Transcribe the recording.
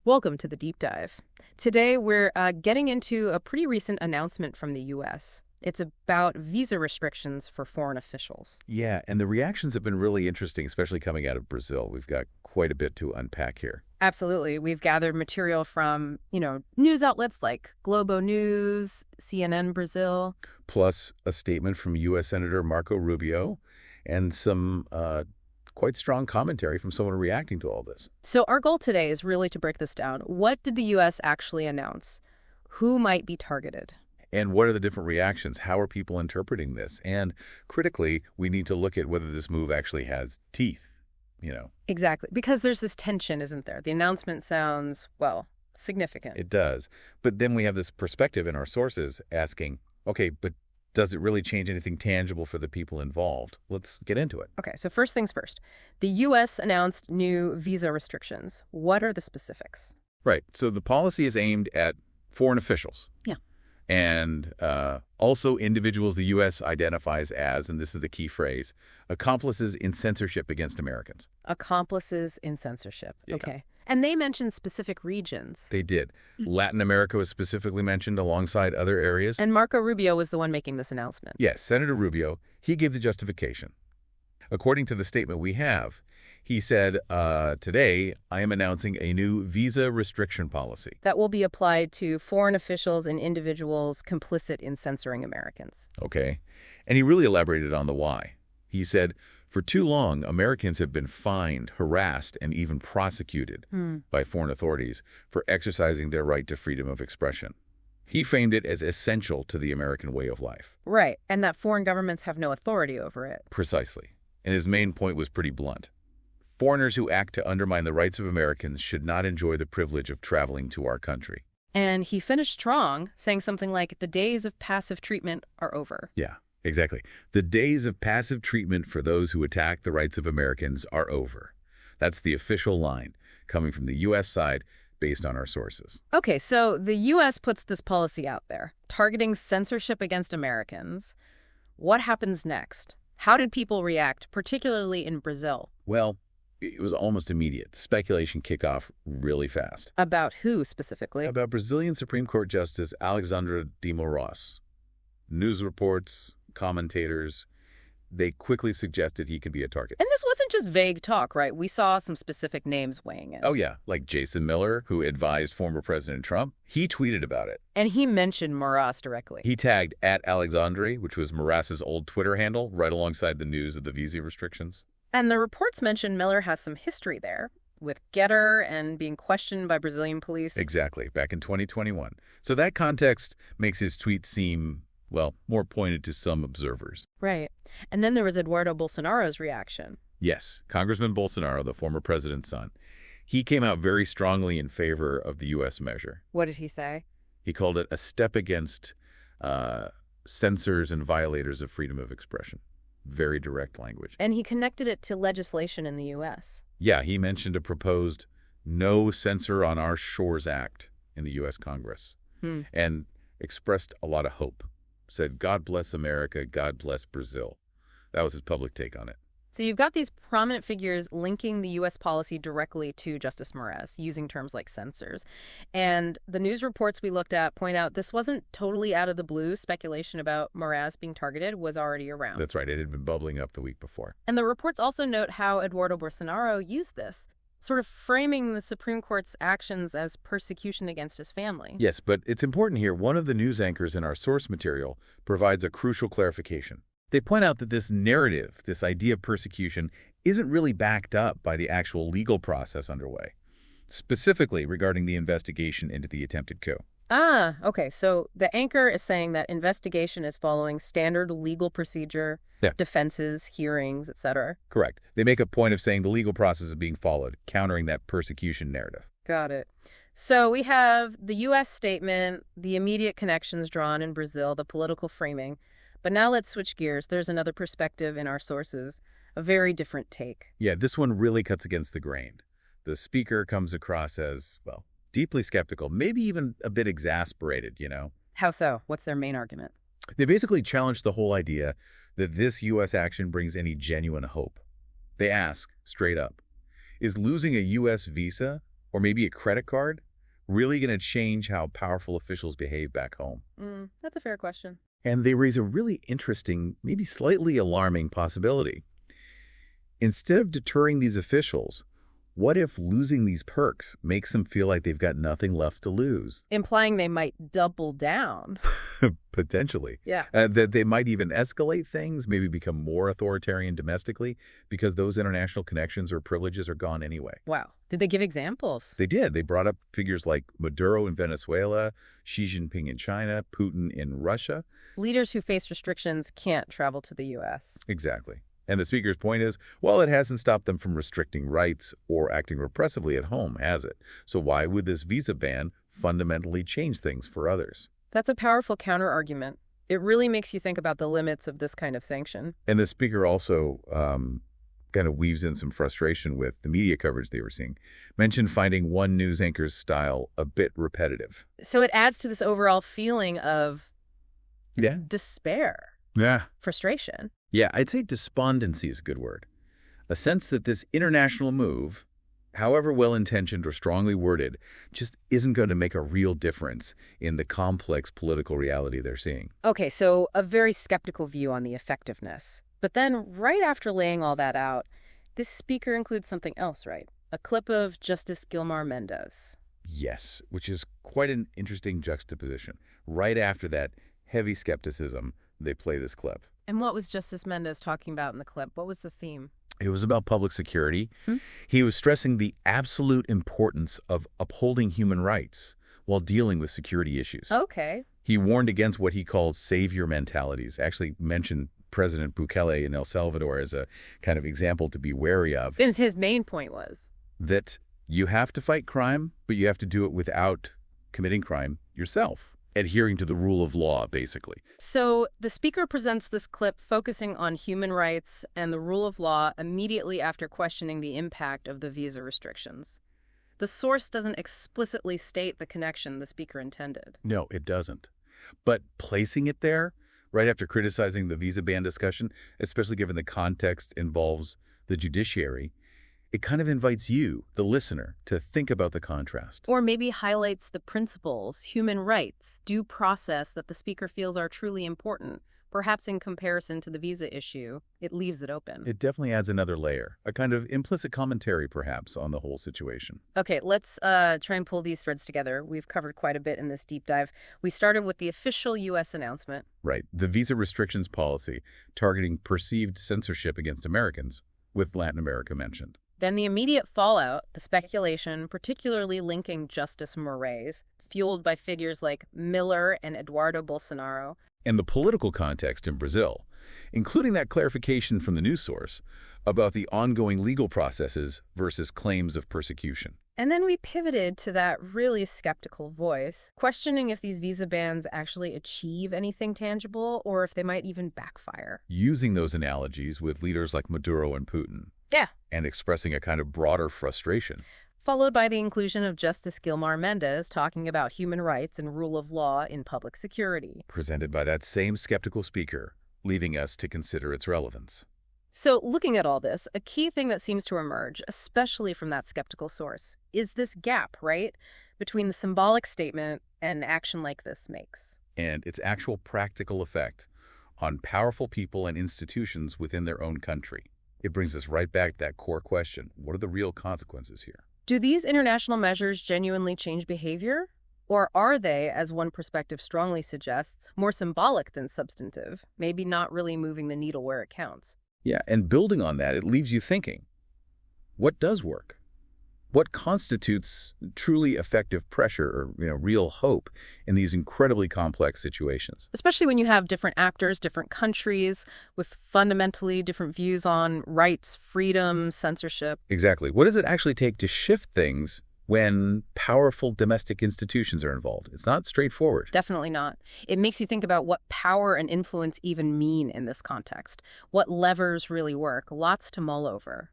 Welcome to the deep dive. Today, we're getting into a pretty recent announcement from the U.S. It's about visa restrictions for foreign officials. Yeah, and the reactions have been really interesting, especially coming out of Brazil. We've got quite a bit to unpack here. Absolutely. We've gathered material from, news outlets like Globo News, CNN Brazil. Plus a statement from U.S. Senator Marco Rubio and some quite strong commentary from someone reacting to all this. So our goal today is really to break this down. What did the U.S. actually announce? Who might be targeted? And what are the different reactions? How are people interpreting this? And critically, we need to look at whether this move actually has teeth. Exactly. Because there's this tension, isn't there? The announcement sounds, significant. It does. But then we have this perspective in our sources asking, okay, but does it really change anything tangible for the people involved? Let's get into it. Okay, so first things first. The U.S. announced new visa restrictions. What are the specifics? Right. So the policy is aimed at foreign officials. Yeah. And also individuals the U.S. identifies as, and this is the key phrase, accomplices in censorship against Americans. Accomplices in censorship. Yeah. Okay. And they mentioned specific regions. They did. Latin America was specifically mentioned alongside other areas. And Marco Rubio was the one making this announcement. Yes, Senator Rubio, he gave the justification. According to the statement we have, he said, today, I am announcing a new visa restriction policy. That will be applied to foreign officials and individuals complicit in censoring Americans. Okay. And he really elaborated on the why. He said, for too long, Americans have been fined, harassed, and even prosecuted by foreign authorities for exercising their right to freedom of expression. He framed it as essential to the American way of life. Right. And that foreign governments have no authority over it. Precisely. And his main point was pretty blunt. Foreigners who act to undermine the rights of Americans should not enjoy the privilege of traveling to our country. And he finished strong, saying something like, the days of passive treatment are over. Yeah, exactly. The days of passive treatment for those who attack the rights of Americans are over. That's the official line coming from the U.S. side based on our sources. Okay, so the U.S. puts this policy out there, targeting censorship against Americans. What happens next? How did people react, particularly in Brazil? Well, it was almost immediate. Speculation kicked off really fast. About who specifically? About Brazilian Supreme Court Justice Alexandre de Moraes. News reports, commentators, they quickly suggested he could be a target. And this wasn't just vague talk, right? We saw some specific names weighing in. Oh, yeah, like Jason Miller, who advised former President Trump. He tweeted about it. And he mentioned Moraes directly. He tagged @Alexandre, which was Moraes' old Twitter handle, right alongside the news of the visa restrictions. And the reports mentioned Miller has some history there, with Getter and being questioned by Brazilian police. Exactly, back in 2021. So that context makes his tweet seem, more pointed to some observers. Right. And then there was Eduardo Bolsonaro's reaction. Yes, Congressman Bolsonaro, the former president's son, he came out very strongly in favor of the U.S. measure. What did he say? He called it a step against censors and violators of freedom of expression. Very direct language. And he connected it to legislation in the U.S. Yeah, he mentioned a proposed No Censor on Our Shores Act in the U.S. Congress and expressed a lot of hope. Said, God bless America, God bless Brazil. That was his public take on it. So you've got these prominent figures linking the U.S. policy directly to Justice Moraes, using terms like censors. And the news reports we looked at point out this wasn't totally out of the blue. Speculation about Moraes being targeted was already around. That's right. It had been bubbling up the week before. And the reports also note how Eduardo Bolsonaro used this, sort of framing the Supreme Court's actions as persecution against his family. Yes, but it's important here. One of the news anchors in our source material provides a crucial clarification. They point out that this narrative, this idea of persecution, isn't really backed up by the actual legal process underway, specifically regarding the investigation into the attempted coup. Ah, okay. So the anchor is saying that investigation is following standard legal procedure, defenses, hearings, etc. Correct. They make a point of saying the legal process is being followed, countering that persecution narrative. Got it. So we have the U.S. statement, the immediate connections drawn in Brazil, the political framing. But now let's switch gears. There's another perspective in our sources, a very different take. Yeah, this one really cuts against the grain. The speaker comes across as, deeply skeptical, maybe even a bit exasperated, How so? What's their main argument? They basically challenged the whole idea that this U.S. action brings any genuine hope. They ask, straight up, is losing a U.S. visa or maybe a credit card really going to change how powerful officials behave back home? That's a fair question. And they raise a really interesting, maybe slightly alarming possibility. Instead of deterring these officials, what if losing these perks makes them feel like they've got nothing left to lose? Implying they might double down. Potentially. Yeah. That they might even escalate things, maybe become more authoritarian domestically, because those international connections or privileges are gone anyway. Wow. Did they give examples? They did. They brought up figures like Maduro in Venezuela, Xi Jinping in China, Putin in Russia. Leaders who face restrictions can't travel to the U.S. Exactly. And the speaker's point is, well, it hasn't stopped them from restricting rights or acting repressively at home, has it? So why would this visa ban fundamentally change things for others? That's a powerful counter-argument. It really makes you think about the limits of this kind of sanction. And the speaker also kind of weaves in some frustration with the media coverage they were seeing. Mentioned finding one news anchor's style a bit repetitive. So it adds to this overall feeling of despair, frustration. Yeah, I'd say despondency is a good word. A sense that this international move, however well-intentioned or strongly worded, just isn't going to make a real difference in the complex political reality they're seeing. Okay, so a very skeptical view on the effectiveness. But then right after laying all that out, this speaker includes something else, right? A clip of Justice Gilmar Mendes. Yes, which is quite an interesting juxtaposition. Right after that heavy skepticism, they play this clip. And what was Justice Mendes talking about in the clip? What was the theme? It was about public security. He was stressing the absolute importance of upholding human rights while dealing with security issues. Okay. He warned against what he called savior mentalities, actually mentioned President Bukele in El Salvador as a kind of example to be wary of. And his main point was? That you have to fight crime, but you have to do it without committing crime yourself. Adhering to the rule of law, basically. So the speaker presents this clip focusing on human rights and the rule of law immediately after questioning the impact of the visa restrictions. The source doesn't explicitly state the connection the speaker intended. No, it doesn't. But placing it there, right after criticizing the visa ban discussion, especially given the context involves the judiciary, it kind of invites you, the listener, to think about the contrast. Or maybe highlights the principles, human rights, due process that the speaker feels are truly important. Perhaps in comparison to the visa issue, it leaves it open. It definitely adds another layer, a kind of implicit commentary, perhaps, on the whole situation. Okay, let's try and pull these threads together. We've covered quite a bit in this deep dive. We started with the official U.S. announcement. Right. The visa restrictions policy targeting perceived censorship against Americans, with Latin America mentioned. Then the immediate fallout, the speculation, particularly linking Justice Moraes, fueled by figures like Miller and Eduardo Bolsonaro. And the political context in Brazil, including that clarification from the news source about the ongoing legal processes versus claims of persecution. And then we pivoted to that really skeptical voice, questioning if these visa bans actually achieve anything tangible or if they might even backfire. Using those analogies with leaders like Maduro and Putin. Yeah. And expressing a kind of broader frustration. Followed by the inclusion of Justice Gilmar Mendes talking about human rights and rule of law in public security. Presented by that same skeptical speaker, leaving us to consider its relevance. So looking at all this, a key thing that seems to emerge, especially from that skeptical source, is this gap, right, between the symbolic statement and action like this makes. And its actual practical effect on powerful people and institutions within their own country. It brings us right back to that core question. What are the real consequences here? Do these international measures genuinely change behavior? Or are they, as one perspective strongly suggests, more symbolic than substantive, maybe not really moving the needle where it counts? Yeah, and building on that, it leaves you thinking, what does work? What constitutes truly effective pressure or real hope in these incredibly complex situations? Especially when you have different actors, different countries with fundamentally different views on rights, freedom, censorship. Exactly. What does it actually take to shift things when powerful domestic institutions are involved? It's not straightforward. Definitely not. It makes you think about what power and influence even mean in this context. What levers really work. Lots to mull over.